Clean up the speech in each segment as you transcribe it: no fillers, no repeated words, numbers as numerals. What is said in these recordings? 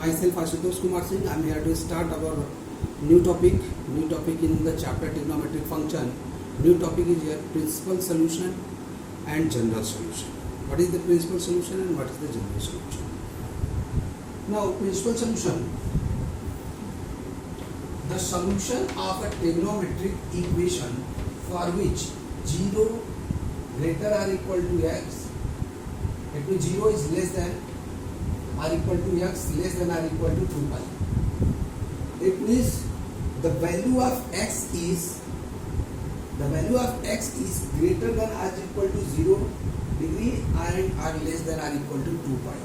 Myself Ashutosh Kumar Singh. I am here to start our new topic in the chapter trigonometric function. New topic is here principal solution and general solution. What is the principal solution and what is the general solution? Now, principal solution. The solution of a trigonometric equation for which 0 greater or equal to x, it means 0 is less than or equal to x, less than or equal to 2 pi. It means the value of x is greater than or equal to 0 degree and are less than or equal to 2 pi.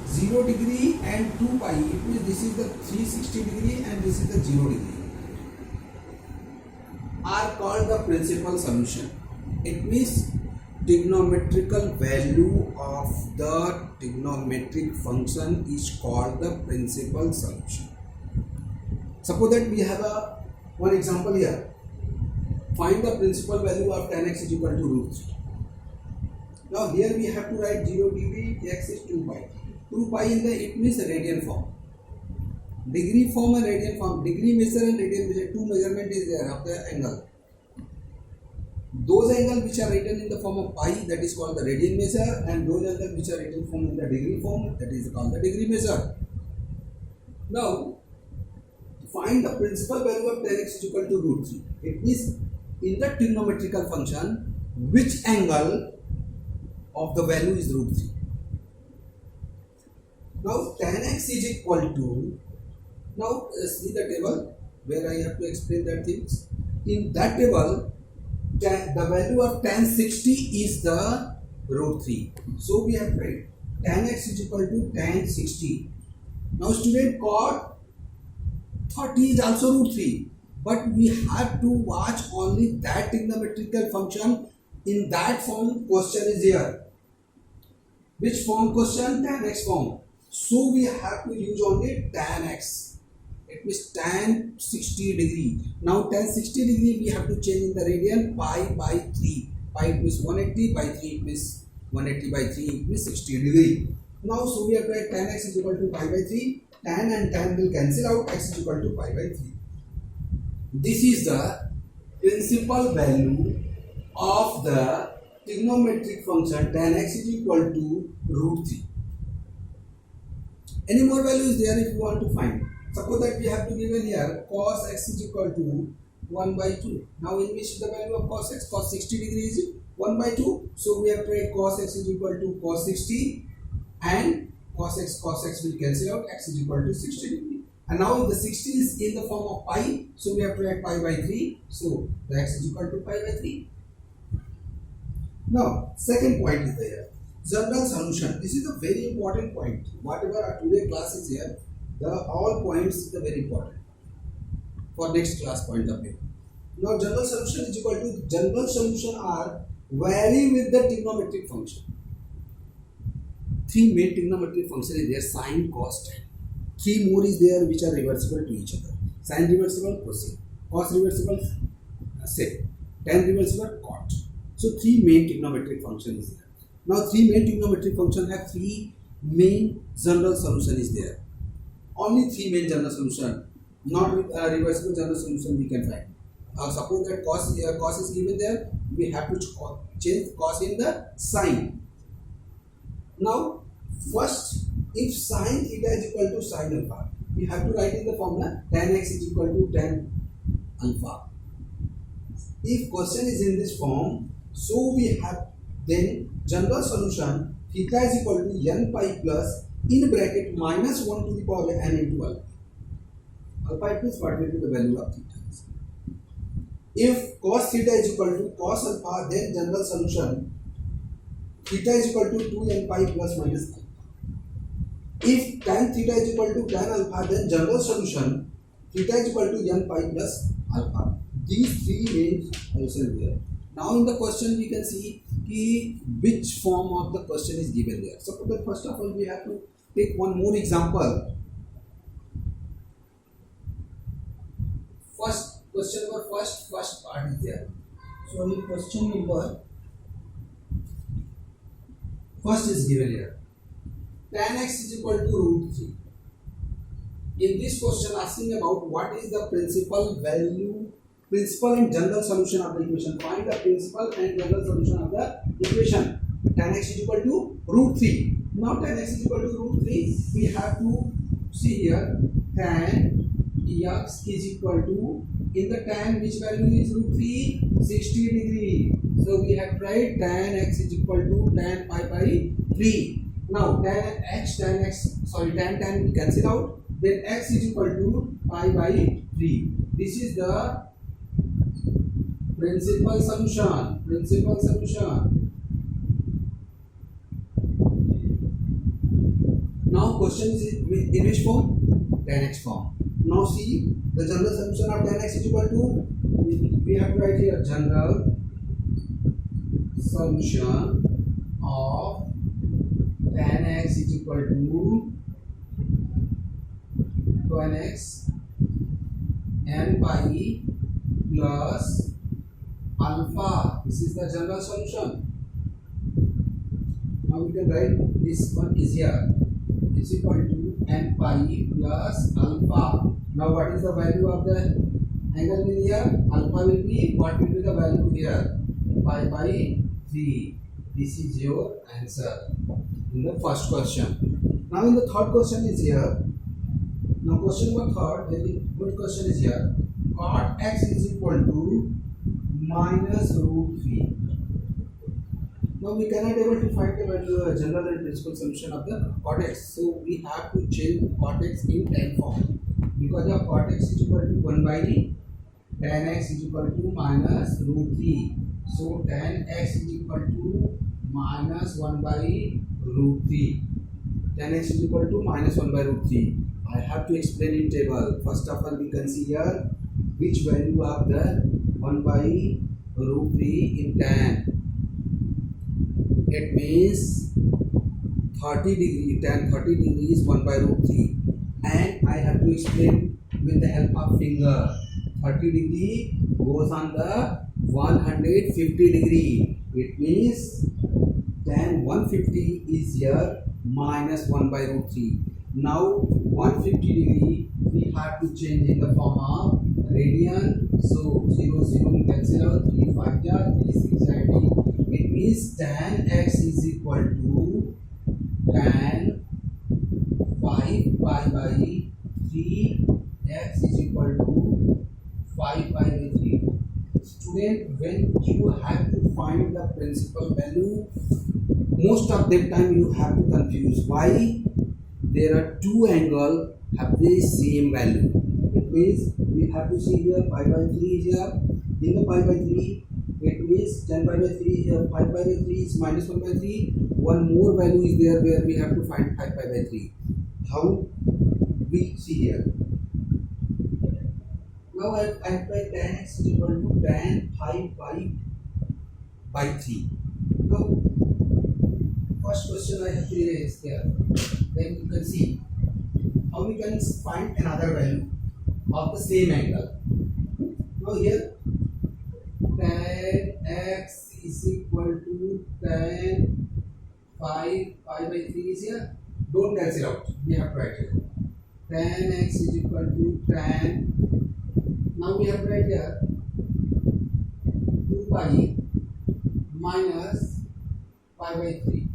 0 degree and 2 pi, it means this is the 360 degree and this is the 0 degree, are called the principal solution. It means trigonometrical value of the trigonometric function is called the principal solution. Suppose that we have one example here. Find the principal value of tan x is equal to root 3. Now here we have to write 0 degree, x is 2 pi. 2 pi in the, it means radian form. Degree form and radian form. Degree measure and radian measure, two measurement is there of the angle. Those angles which are written in the form of pi, that is called the radian measure, and those angles which are written in the degree form, that is called the degree measure. Now, find the principal value of tan x is equal to root 3. It means in the trigonometrical function, which angle of the value is root 3. Now, tan x is equal to, now see the table where I have to explain that things. In that table, the value of tan 60 is the root 3. So we have to write tan x is equal to tan 60. Now student, cot 30 is also root 3. But we have to watch only that trigonometrical function. In that form question is here. Which form question? Tan x form. So we have to use only tan x. It means tan 60 degree. Now tan 60 degree we have to change in the radian pi by 3. Pi it means 180, by 3 it means 180 by 3 it means 60 degree. Now so we have to write tan x is equal to pi by 3. Tan and tan will cancel out, x is equal to pi by 3. This is the principal value of the trigonometric function tan x is equal to root 3. Any more value is there if you want to find. Suppose that we have to given here cos x is equal to 1 by 2. Now in which the value of cos x, cos 60 degree is 1 by 2. So we have to write cos x is equal to cos 60 and cos x will cancel out, x is equal to 60 degree. And now the 60 is in the form of pi, so we have to write pi by 3. So the x is equal to pi by 3. Now second point is there. General solution. This is a very important point. Whatever our today class is here, the all points is very important for next class point of view. Now general solution is equal to, general solution are vary with the trigonometric function. Three main trigonometric function is there: sine, cos, tan. Three more is there which are reversible to each other. Sine reversible, cosine. Cos reversible, sec. Tan reversible, cot. So three main trigonometric function is there. Now three main trigonometric function have three main general solution is there. Only three main general solution, not with reversible general solution we can find. Suppose that cos is given there, we have to change cos in the sine. Now first, if sine theta is equal to sine alpha, we have to write in the formula tan x is equal to tan alpha. If question is in this form, so we have then general solution theta is equal to n pi plus in bracket minus 1 to the power n into alpha. Alpha it means what will be the value of theta. If cos theta is equal to cos alpha, then general solution theta is equal to 2n pi plus minus alpha. If tan theta is equal to tan alpha, then general solution theta is equal to n pi plus alpha. These three main solutions there. Now in the question we can see which form of the question is given there. So first of all we have to take one more example. First question number first part is there. So in question number first is given here. Tan x is equal to root 3. In this question asking about what is the principal and general solution of the equation. Find the principal and general solution of the equation. Tan x is equal to root 3. Now tan x is equal to root 3. We have to see here tan x is equal to, in the tan which value is root 3? 60 degree. So we have tried tan x is equal to tan pi by 3. Now tan will cancel out. Then x is equal to pi by 3. This is the principal solution. Now question is in which form? Tan x form. Now see the general solution of tan x is equal to, we have to write here general solution of tan x is equal to tan x n pi plus alpha. This is the general solution. Now we can write this one is here. It's equal to n pi plus alpha. Now what is the value of the angle in here? Alpha will be, what will be the value here? Pi by 3. This is your answer in the first question. Now in the third question is here. Now question number third, very good question is here. Cot x is equal to minus root 3. Now we cannot able to find the value, general and principal solution of the cot x. So we have to change cot x in tan form. Because of cot x is equal to 1 by tan x is equal to minus root 3. So tan x is equal to minus 1 by root 3. Tan x is equal to minus 1 by root 3. I have to explain in table. First of all, we can see here which value of the 1 by root 3 in tan. It means 30 degree. Tan 30 degree is 1 by root 3. And I have to explain with the help of finger. 30 degree goes on the 150 degree. It means tan 150 is here minus 1 by root 3. Now 150 degree we have to change in the form of radian. So 0 0 we cancel out, 3 5 3 6 it means tan x is equal to tan 5 pi by 3 x is equal to 5 pi by 3. Student, when you have to find the principal value, most of the time you have to confuse. Why? There are two angles have the same value. It means we have to see here pi by 3 is here. In the pi by 3, it means tan pi by 3 here. 5 pi by 3 is minus 1 by 3. One more value is there where we have to find 5 pi by 3. How we see here? Now I have by tan x is equal to tan 5 pi by 3. Now first question I have to erase here. Then you can see how we can find another value of the same angle. Now here tan x is equal to tan 5 pi by 3 is here. Don't cancel out. We have to write here. Tan x is equal to tan. Now we have to write here 2 pi minus pi by 3.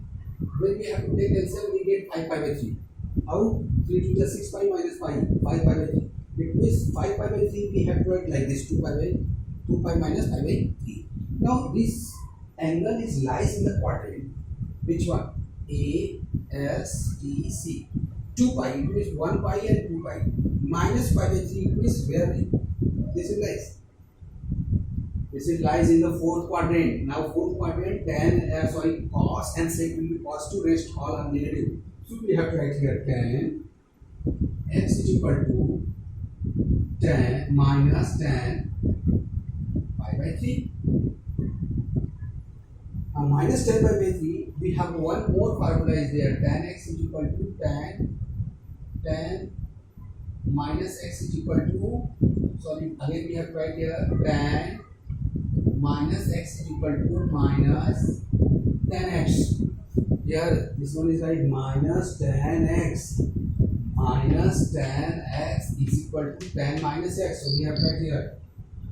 When we have to take LCM, we get 5 pi by 3. How? 3 to the 6 pi minus 5 pi by 3. It means 5 pi by 3 we have to write like this, 2 pi minus pi by 3. Now this angle is lies in the quadrant. Which one? A, S, T, C. 2 pi, it means 1 pi and 2 pi. Minus pi by 3, it means where this is lies. This is lies in the fourth quadrant. Now fourth quadrant, cos and sec will be positive, rest all are negative. So we have to write here tan x is equal to tan minus tan pi by 3. Now minus tan pi by 3, we have one more formula is there. Tan x is equal to tan minus x is equal to, again we have to write here tan minus x is equal to minus tan x. Here this one is like minus tan x minus tan x is equal to tan minus x. So we have right here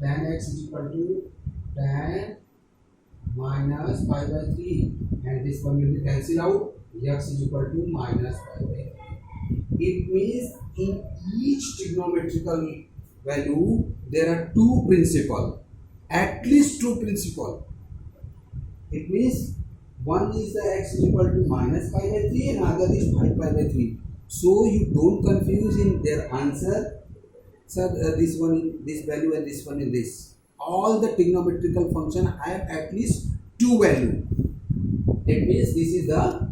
tan x is equal to tan minus pi by 3, and this one will be cancelled out. X is equal to minus pi by 3. It means in each trigonometrical value there are two principles, at least two principles. It means one is the x is equal to minus pi by 3 and other is pi by 3. So you don't confuse in their answer. Sir, this one in this value and this one in this. All the trigonometrical function have at least two value. It means this is the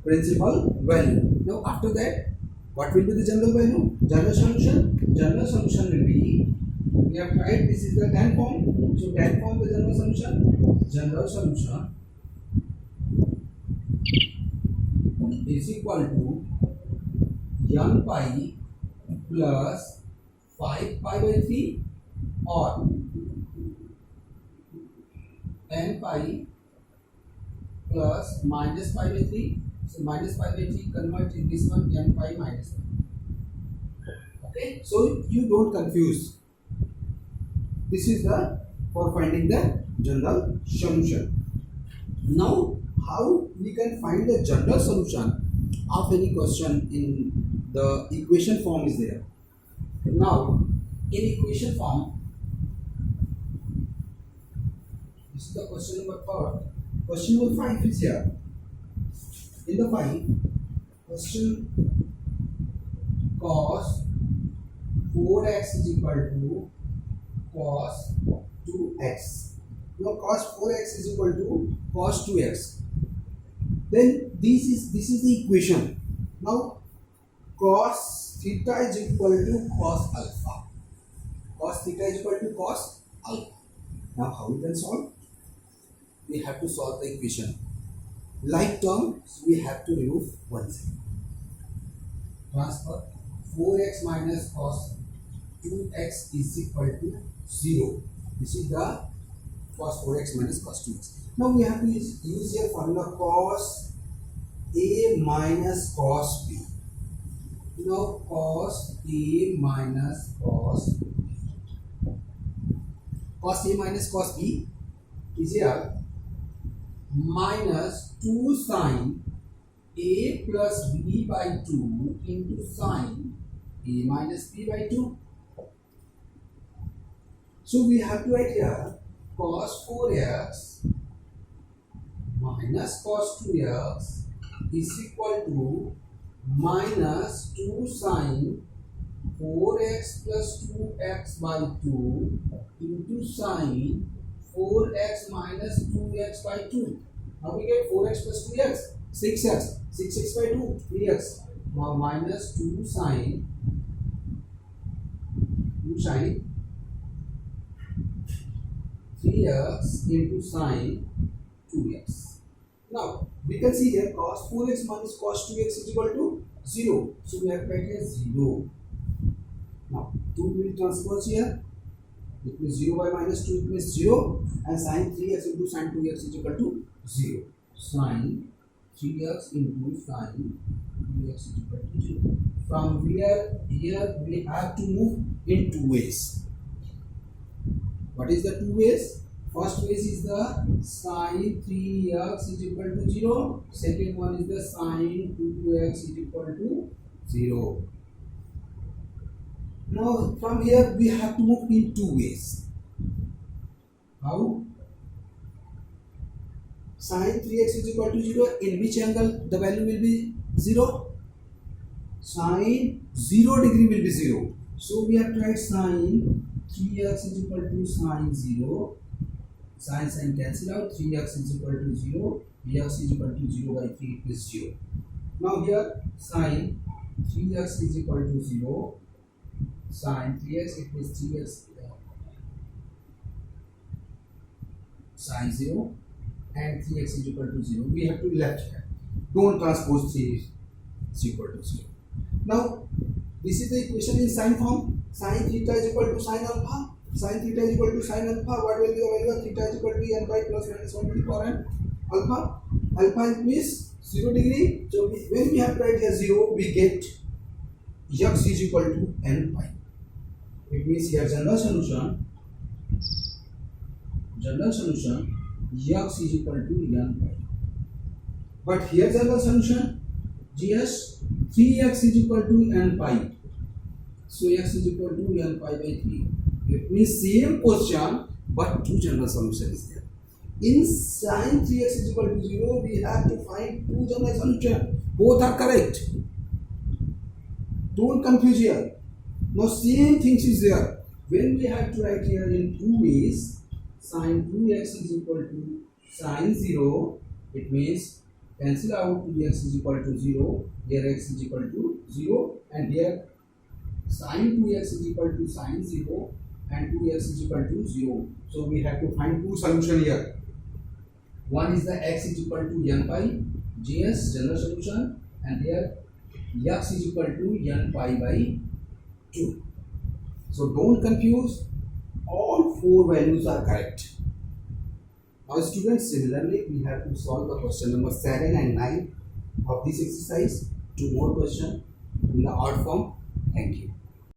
principal value. Now after that, what will be the general value? General solution. General solution will be, we have tried, this is the tan form. So tan form the general solution. General solution is equal to n pi plus 5 pi by 3 or n pi plus minus pi by 3. So minus pi by 3 convert in this one n pi minus 1. Okay, so you don't confuse. This is the for finding the general solution. Now how we can find the general solution of any question in the equation form is there. Now in equation form, this is the question number 4. Question number 5 is here. In the 5 question, cos 4x is equal to cos 2x. Now cos 4x is equal to cos 2x. Then this is the equation. Now cos theta is equal to cos alpha. Cos theta is equal to cos alpha. Now how we can solve? We have to solve the equation. Like terms, we have to remove one side. Transfer 4x minus cos 2x is equal to 0. This is the cos 4x minus cos 2x. Now we have to use here formula cos A minus cos B. Now cos A minus cos B. Cos A minus cos B is here minus 2 sin A plus B by 2 into sin A minus B by 2. So we have to write here cos 4x minus cos 2x is equal to minus 2 sin 4x plus 2x by 2 into sin 4x minus 2x by 2. Now we get 4x plus 2x, 6x, 6x by 2, 3x. Now minus 2 sin 3x into sin 2x. Now we can see here cos 4x minus cos 2x is equal to 0. So we have to write here 0. Now 2 will transpose here. It means 0 by minus 2, it means 0, and sin 3x into sin 2x is equal to 0. Sin 3x into sin 2x is equal to 0. From here we have to move in two ways. What is the two ways? First way is the sin 3x is equal to 0. Second one is the sin 2x is equal to 0. Now from here we have to move in two ways. How? Sin 3x is equal to 0. In which angle the value will be 0? Sin 0 degree will be 0. So we have to write sin 3x is equal to sin 0. Sin cancel out. 3x is equal to 0. X is equal to 0 by 3 plus 0. Now here sin 3x is equal to 0. Sin 3x, it means 3x sin 0 and 3x is equal to 0. We have to left hand. Don't transpose 3 is equal to 0. Now this is the equation in sin form. Sin theta is equal to sin alpha. Sin theta is equal to sin alpha. What will be the value of theta is equal to n by plus minus 1 to the power n alpha. alpha means 0 degree. So when we have tried here 0, we get x is equal to n pi. It means here general solution x is equal to n pi. But here general solution GS 3x is equal to n pi. So x is equal to n pi by 3. It means same question but two general solution is there. In sin 3x is equal to 0, we have to find two general solution. Both are correct. Don't confuse here. Now same things is there. When we have to write here in two ways, sin 2x is equal to sin 0, it means cancel out 2x is equal to 0, here x is equal to 0, and here sin 2x is equal to sin 0 and 2x is equal to 0. So we have to find two solution here. One is the x is equal to n pi, GS general solution, and here x is equal to n pi by 2. So don't confuse, all four values are correct. Now students, similarly we have to solve the question number 7 and 9 of this exercise. Two more questions in the odd form. Thank you.